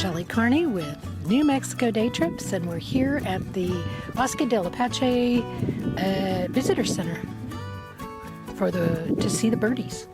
Shelley with New Mexico Day Trips, and we're here at the Bosque del Apache Visitor Center to see the birdies.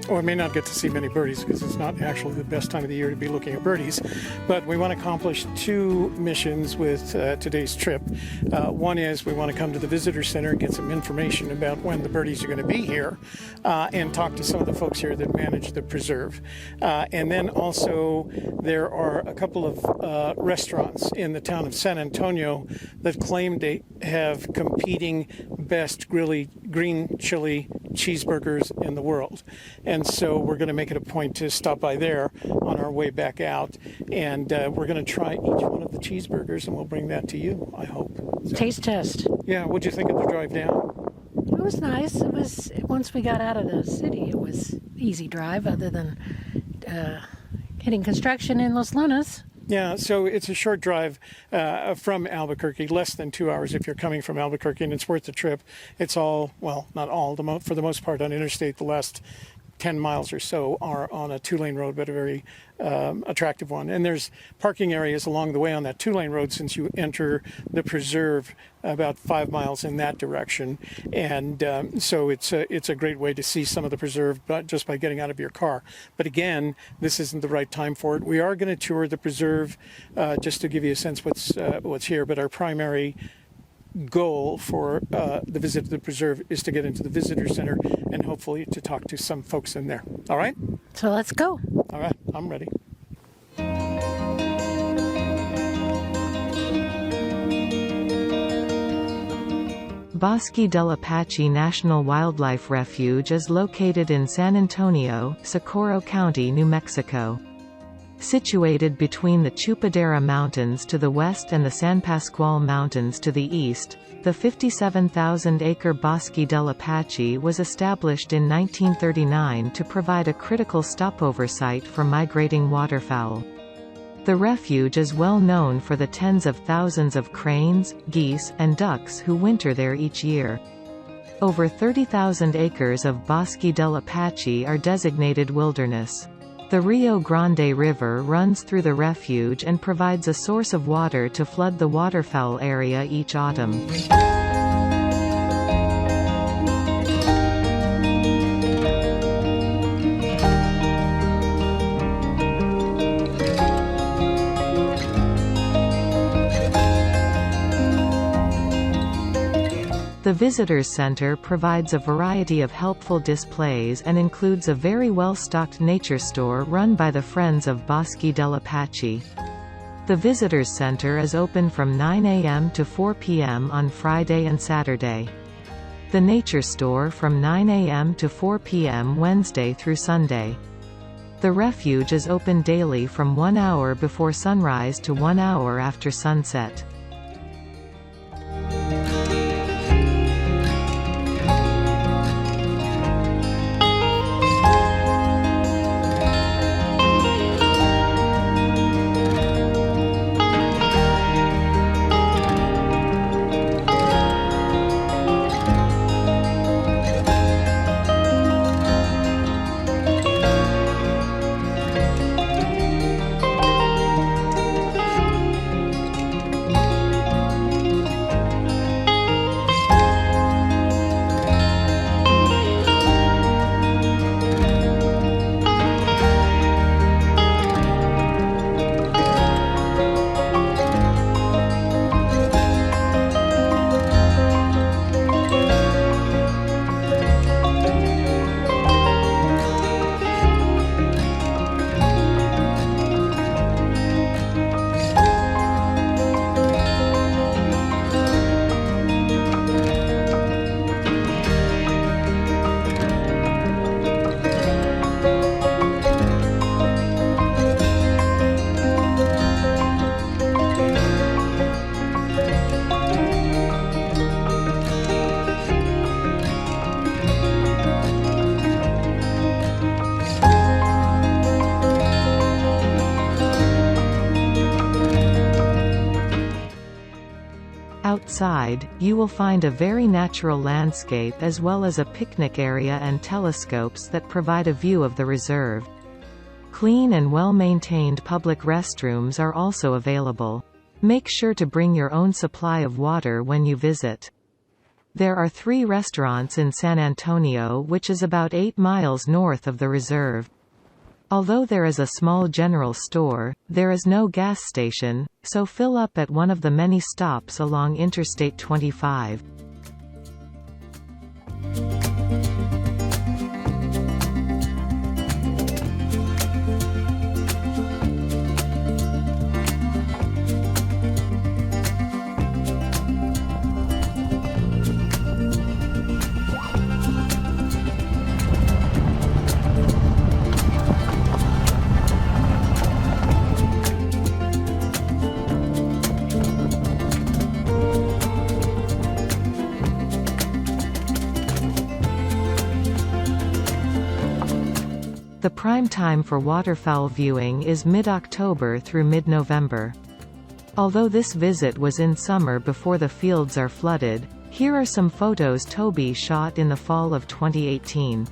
Well, we may not get to see many birdies because it's not actually the best time of the year to be looking at birdies, but we want to accomplish two missions with today's trip. One is we want to come to the visitor center and get some information about when the birdies are going to be here, and talk to some of the folks here that manage the preserve. And then also there are a couple of restaurants in the town of San Antonio that claim they have competing best green chili cheeseburgers in the world. And so we're going to make it a point to stop by there on our way back out, and we're going to try each one of the cheeseburgers, and we'll bring that to you, I hope. So, taste test. Yeah, what'd you think of the drive down? It was nice. It was, once we got out of the city, it was easy drive, other than hitting construction in Los Lunas. Yeah, so it's a short drive from Albuquerque, less than 2 hours if you're coming from Albuquerque, and it's worth the trip. It's all, well, not all, for the most part on interstate. The last 10 miles or so are on a two-lane road, but a very attractive one. And there's parking areas along the way on that two-lane road since you enter the preserve about 5 miles in that direction. And so it's a great way to see some of the preserve just by getting out of your car. But again, this isn't the right time for it. We are going to tour the preserve just to give you a sense what's here, but our primary goal for the visit to the preserve is to get into the visitor center and hopefully to talk to some folks in there. All right? So let's go. All right, I'm ready. Bosque del Apache National Wildlife Refuge is located in San Antonio, Socorro County, New Mexico. Situated between the Chupadera Mountains to the west and the San Pascual Mountains to the east, the 57,000-acre Bosque del Apache was established in 1939 to provide a critical stopover site for migrating waterfowl. The refuge is well known for the tens of thousands of cranes, geese, and ducks who winter there each year. Over 30,000 acres of Bosque del Apache are designated wilderness. The Rio Grande River runs through the refuge and provides a source of water to flood the waterfowl area each autumn. The Visitors Center provides a variety of helpful displays and includes a very well-stocked nature store run by the Friends of Bosque del Apache. The Visitors Center is open from 9 a.m. to 4 p.m. on Friday and Saturday. The Nature Store from 9 a.m. to 4 p.m. Wednesday through Sunday. The refuge is open daily from 1 hour before sunrise to 1 hour after sunset. Outside, you will find a very natural landscape as well as a picnic area and telescopes that provide a view of the reserve. Clean and well-maintained public restrooms are also available. Make sure to bring your own supply of water when you visit. There are 3 restaurants in San Antonio, which is about 8 miles north of the reserve. Although there is a small general store, there is no gas station, so fill up at one of the many stops along Interstate 25. The prime time for waterfowl viewing is mid-October through mid-November. Although this visit was in summer before the fields are flooded, here are some photos Toby shot in the fall of 2018.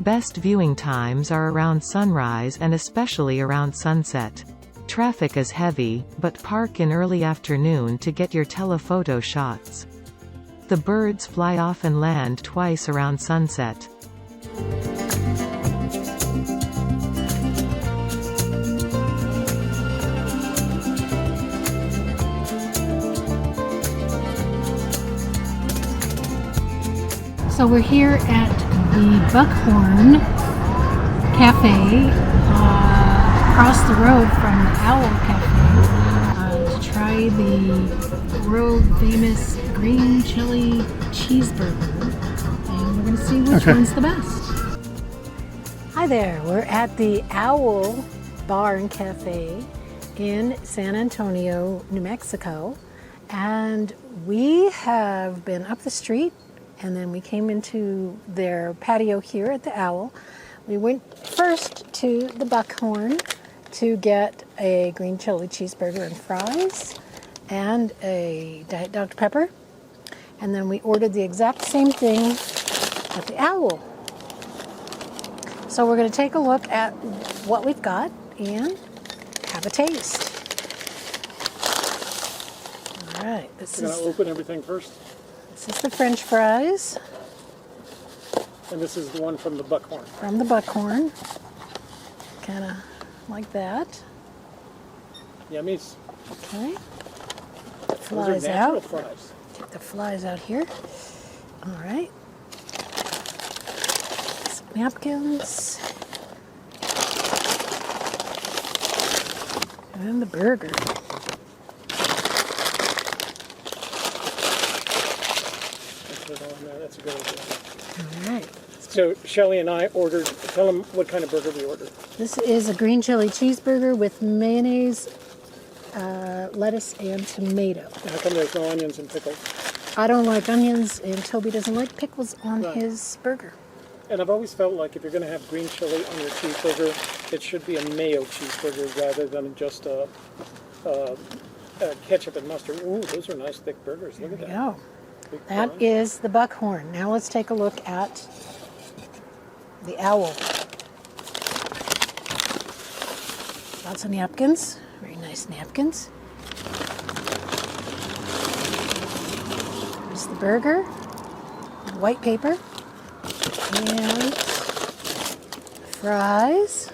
Best viewing times are around sunrise and especially around sunset. Traffic is heavy, but park in early afternoon to get your telephoto shots. The birds fly off and land twice around sunset. So we're here at the Buckhorn Cafe, across the road from the Owl Cafe, to try the world famous green chili cheeseburger. And we're going to see which one's the best. Hi there, we're at the Owl Bar and Cafe in San Antonio, New Mexico. And we have been up the street, and then we came into their patio here at the Owl. We went first to the Buckhorn to get a green chili cheeseburger and fries and a Diet Dr. Pepper. And then we ordered the exact same thing at the Owl. So we're going to take a look at what we've got and have a taste. All right, We're going to open everything first. This is the French fries. And this is the one from the Buckhorn. From the Buckhorn. Kind of like that. Yummies. Okay. Those Flies are natural out. fries. Take the flies out here. All right. Some napkins. And the burger. That's a good idea. All right. So Shelley and I ordered, tell them what kind of burger we ordered. This is a green chili cheeseburger with mayonnaise, lettuce, and tomato. How come there's no onions and pickles? I don't like onions, and Toby doesn't like pickles on Right. his burger. And I've always felt like if you're going to have green chili on your cheeseburger, it should be a mayo cheeseburger rather than just a ketchup and mustard. Ooh, those are nice thick burgers. Look at There we that. go. Big That fries. is the Buckhorn. Now let's take a look at the Owl. Lots of napkins. Very nice napkins. There's the burger. White paper. And fries.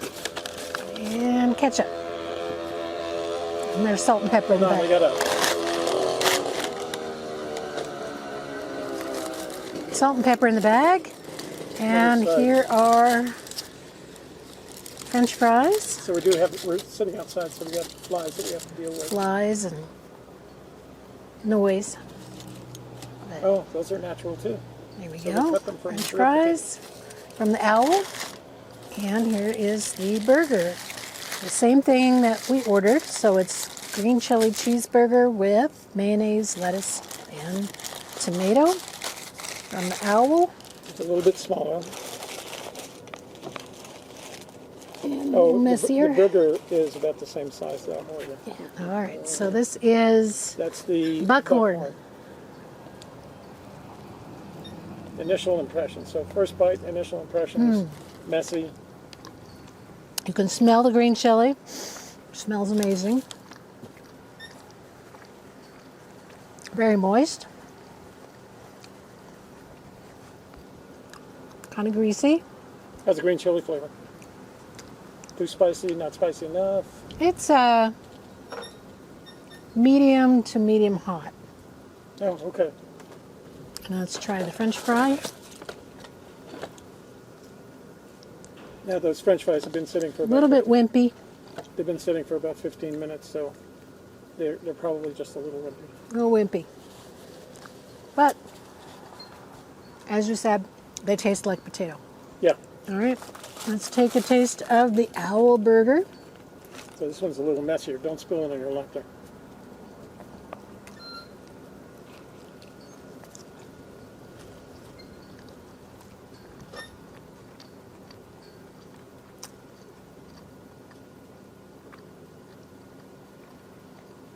And ketchup. And there's salt and pepper in the Hold on, we back. got Salt and pepper in the bag. And Nice, here are French fries, So we're sitting outside, so we got flies that we have to deal with. flies, and noise. But Oh, those are natural too. there we so we go. cut them from French the fries from the Owl. And here is the burger. The same thing that we ordered. So it's green chili cheeseburger with mayonnaise, lettuce, and tomato from the Owl. It's a little bit smaller. And a little messier. The burger is about the same size that I'm ordering. All right, so this is That's the Buckhorn. Initial impression. So first bite, initial impression is messy. You can smell the green chili. Smells amazing. Very moist. Kind of greasy. Has a green chili flavor. Too spicy, not spicy enough. It's medium to medium hot. Oh, okay. Now let's try the French fry. Now those French fries have been sitting for A little bit wimpy. They've been sitting for about 15 minutes, so they're probably just a little wimpy. A little wimpy. But, as you said, they taste like potato. Yeah. All right, let's take a taste of the owl burger. So this one's a little messier. Don't spill it on your lap there.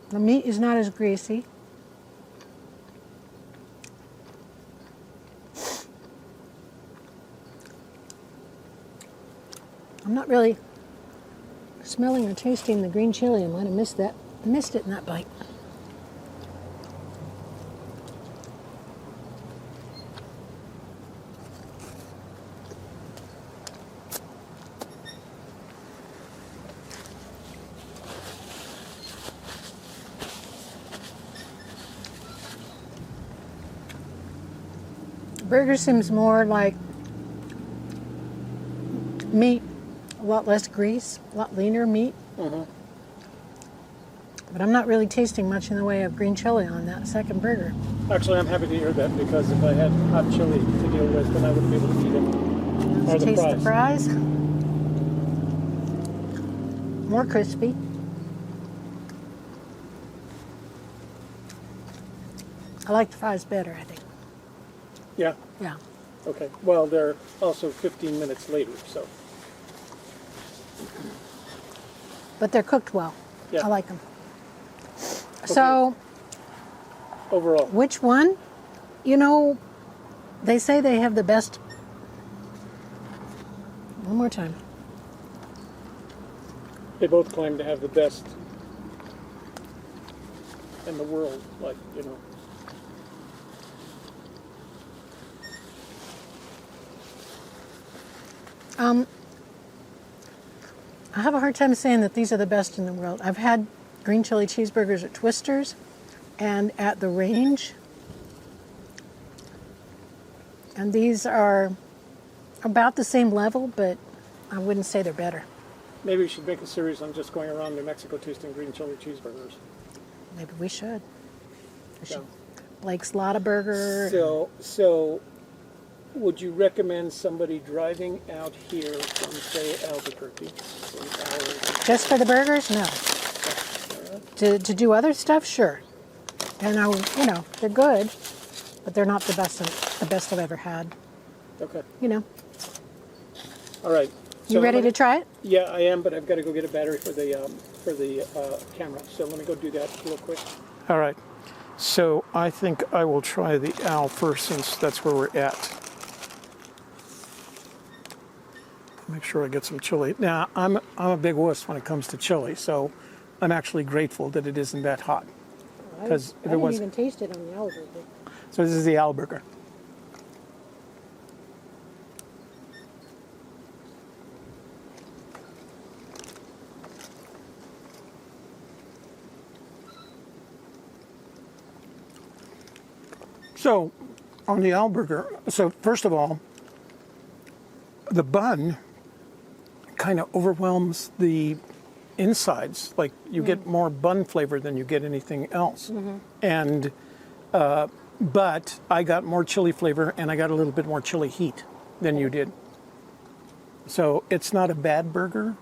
The meat is not as greasy. I'm not really smelling or tasting the green chili. I might have missed it in that bite. Burger seems more like meat, a lot less grease, a lot leaner meat. Mm-hmm. But I'm not really tasting much in the way of green chili on that second burger. Actually, I'm happy to hear that, because if I had hot chili to deal with, then I wouldn't be able to eat it. Let's taste the fries. More crispy. I like the fries better, I think. Yeah? Yeah. Okay. Well, they're also 15 minutes later, so. But they're cooked well. Yeah. I like them. So, overall, which one? You know, they say they have the best. One more time. they both claim to have the best in the world, like, you know. I have a hard time saying that these are the best in the world. I've had green chili cheeseburgers at Twister's and at the Range. And these are about the same level, but I wouldn't say they're better. Maybe we should make a series on just going around New Mexico tasting green chili cheeseburgers. Maybe we should. So, Blake's Lotta Burger. so would you recommend somebody driving out here from, say, Albuquerque? Just for the burgers? No. To do other stuff? Sure. And you know, they're good, but they're not the best I've ever had. Okay. You know. All right. So You ready to try it? Yeah, I am, but I've got to go get a battery for the camera. So let me go do that real quick. All right. So I think I will try the owl first, since that's where we're at. Make sure I get some chili. Now, I'm a big wuss when it comes to chili, so I'm actually grateful that it isn't that hot. Because I didn't even taste it on the owl burger. So this is the owl burger. So, on the owl burger, so first of all, the bun kind of overwhelms the insides. Like, you get more bun flavor than you get anything else. Mm-hmm. And, but I got more chili flavor, and I got a little bit more chili heat than you did. So it's not a bad burger.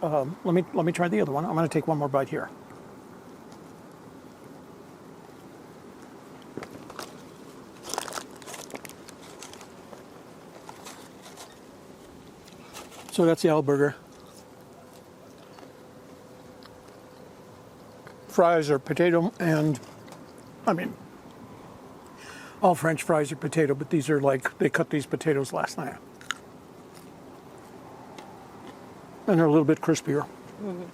Let me try the other one. I'm going to take one more bite here. So that's the owl burger. Fries are potato, and I mean, all French fries are potato, but these are like, they cut these potatoes last night. And they're a little bit crispier.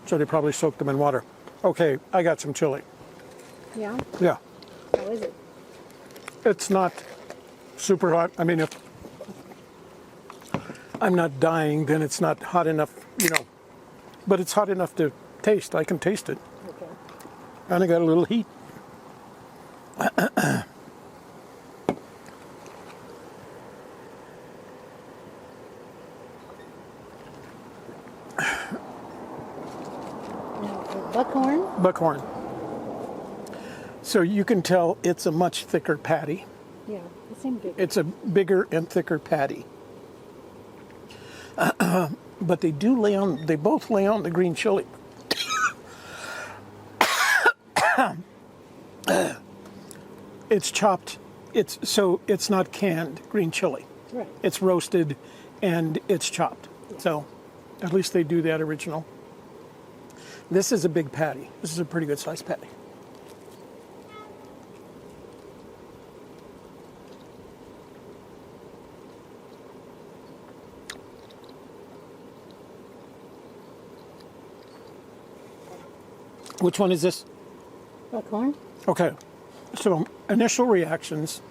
So they probably soaked them in water. Okay, I got some chili. Yeah? Yeah. How is it? It's not super hot. I mean, if I'm not dying, then it's not hot enough, but it's hot enough to taste. I can taste it. Okay. And I got a little heat. Buckhorn? Buckhorn. So you can tell it's a much thicker patty. Yeah, it seemed big. It's a bigger and thicker patty. But they both lay on the green chili. It's chopped. It's not canned green chili. Right. It's roasted and it's chopped. Yeah. So at least they do that original. This is a big patty. This is a pretty good sized patty. Which one is this? Buckhorn? Okay. So initial reactions.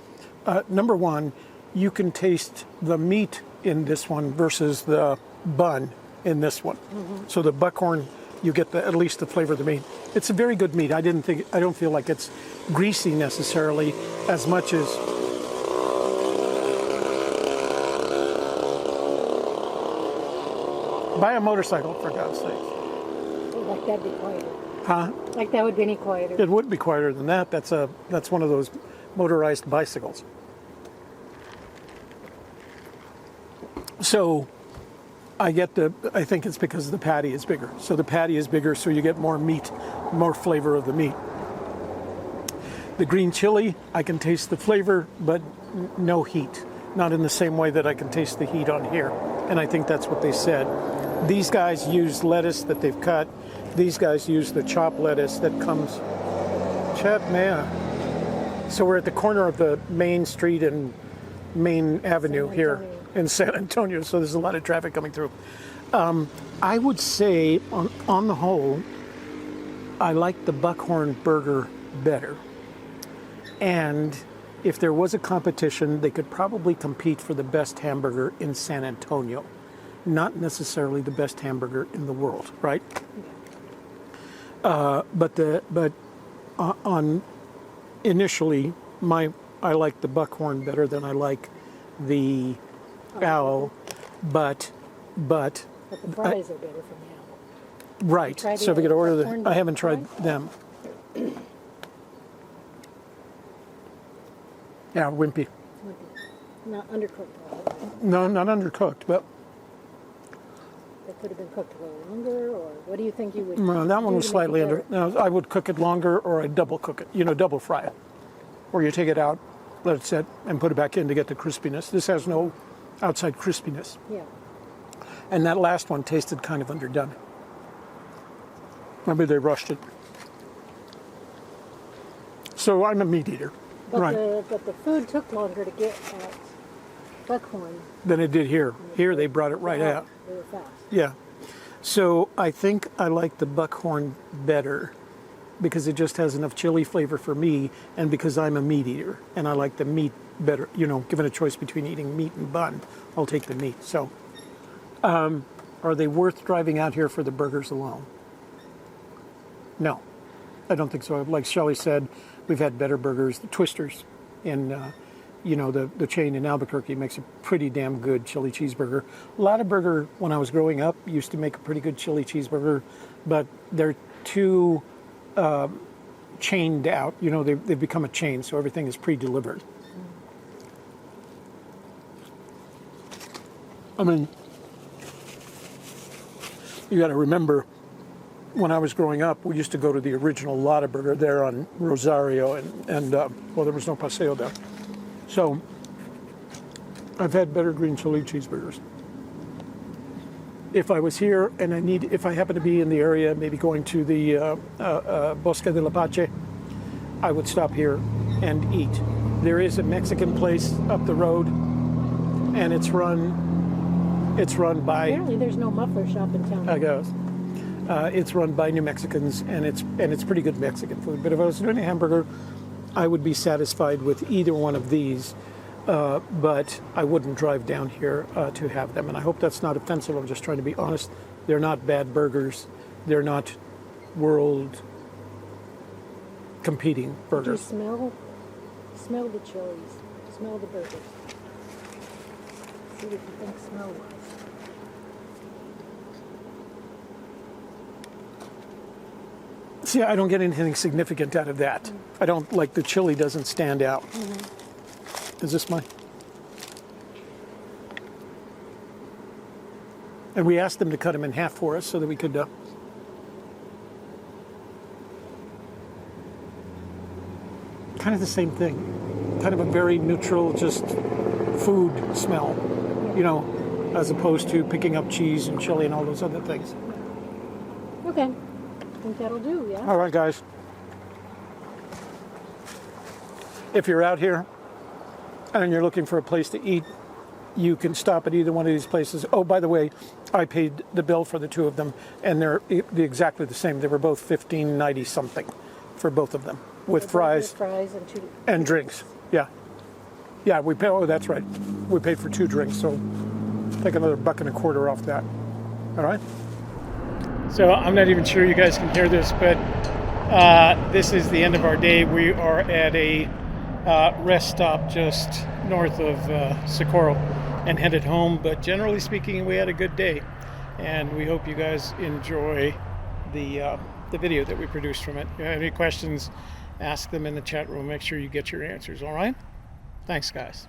Number one, you can taste the meat in this one versus the bun in this one. So the buckhorn, you get at least the flavor of the meat. It's a very good meat. I don't feel like it's greasy necessarily as much as buy a motorcycle, for God's sake. Like that'd be quieter. Huh? Like that would be any quieter. It would be quieter than that. That's one of those motorized bicycles. So I think it's because the patty is bigger. So the patty is bigger, so you get more meat, more flavor of the meat. The green chili, I can taste the flavor, but no heat. Not in the same way that I can taste the heat on here. And I think that's what they said. These guys use lettuce that they've cut. These guys use the chopped lettuce that comes. So we're at the corner of the main street and main avenue here in San Antonio. So there's a lot of traffic coming through. I would say, on the whole, I like the Buckhorn burger better. And if there was a competition, they could probably compete for the best hamburger in San Antonio. Not necessarily the best hamburger in the world, right? But on initially, I like the Buckhorn better than I like the Owl, but the fries are better from the Owl. right. So if we could order I haven't tried them. Yeah, wimpy. Not undercooked. No, not undercooked, but It could have been cooked a little longer, or what do you think you would? no, that one was slightly under. No, I would cook it longer, or I'd double cook it. Double fry it, or you take it out, let it sit, and put it back in to get the crispiness. This has no outside crispiness. Yeah. And that last one tasted kind of underdone. Maybe they rushed it. So I'm a meat eater. But Right. but the food took longer to get at Buckhorn. Than it did here. Here they brought it right out. They were fast. Yeah. So I think I like the Buckhorn better because it just has enough chili flavor for me, and because I'm a meat eater and I like the meat better. Given a choice between eating meat and bun, I'll take the meat. So are they worth driving out here for the burgers alone? No, I don't think so. Like Shelley said, we've had better burgers. The Twisters in, the chain in Albuquerque makes a pretty damn good chili cheeseburger. Lotta Burger, when I was growing up, used to make a pretty good chili cheeseburger, but they're too chained out. They've become a chain, so everything is pre-delivered. I mean, you got to remember, when I was growing up, we used to go to the original Lotta Burger there on Rosario, and there was no Paseo there. So I've had better green chili cheeseburgers. If I was here and if I happen to be in the area, maybe going to the Bosque del Apache, I would stop here and eat. There is a Mexican place up the road, and it's run It's run by. Apparently, there's no muffler shop in town. I guess. It's run by New Mexicans, and it's pretty good Mexican food. But if I was doing a hamburger, I would be satisfied with either one of these. But I wouldn't drive down here to have them. And I hope that's not offensive. I'm just trying to be honest. They're not bad burgers. They're not world competing burgers. Do you smell the chilies? Smell the burgers. See what you think smell-wise. See, I don't get anything significant out of that. I don't, like, the chili doesn't stand out. Is this mine? And we asked them to cut them in half for us so that we could kind of the same thing. Kind of a very neutral, just food smell, you know, as opposed to picking up cheese and chili and all those other things. Okay. I think that'll do, yeah? All right, guys. If you're out here and you're looking for a place to eat, you can stop at either one of these places. Oh, by the way, I paid the bill for the two of them, and they're exactly the same. They were both $15.90 something for both of them, with fries and drinks. Yeah, we paid. Oh, that's right. We paid for 2 drinks, so take another $1.25 off that. All right. So I'm not even sure you guys can hear this, but this is the end of our day. We are at a rest stop just north of Socorro and headed home. But generally speaking, we had a good day, and we hope you guys enjoy the video that we produced from it. If you have any questions, ask them in the chat room. Make sure you get your answers. All right. Thanks, guys.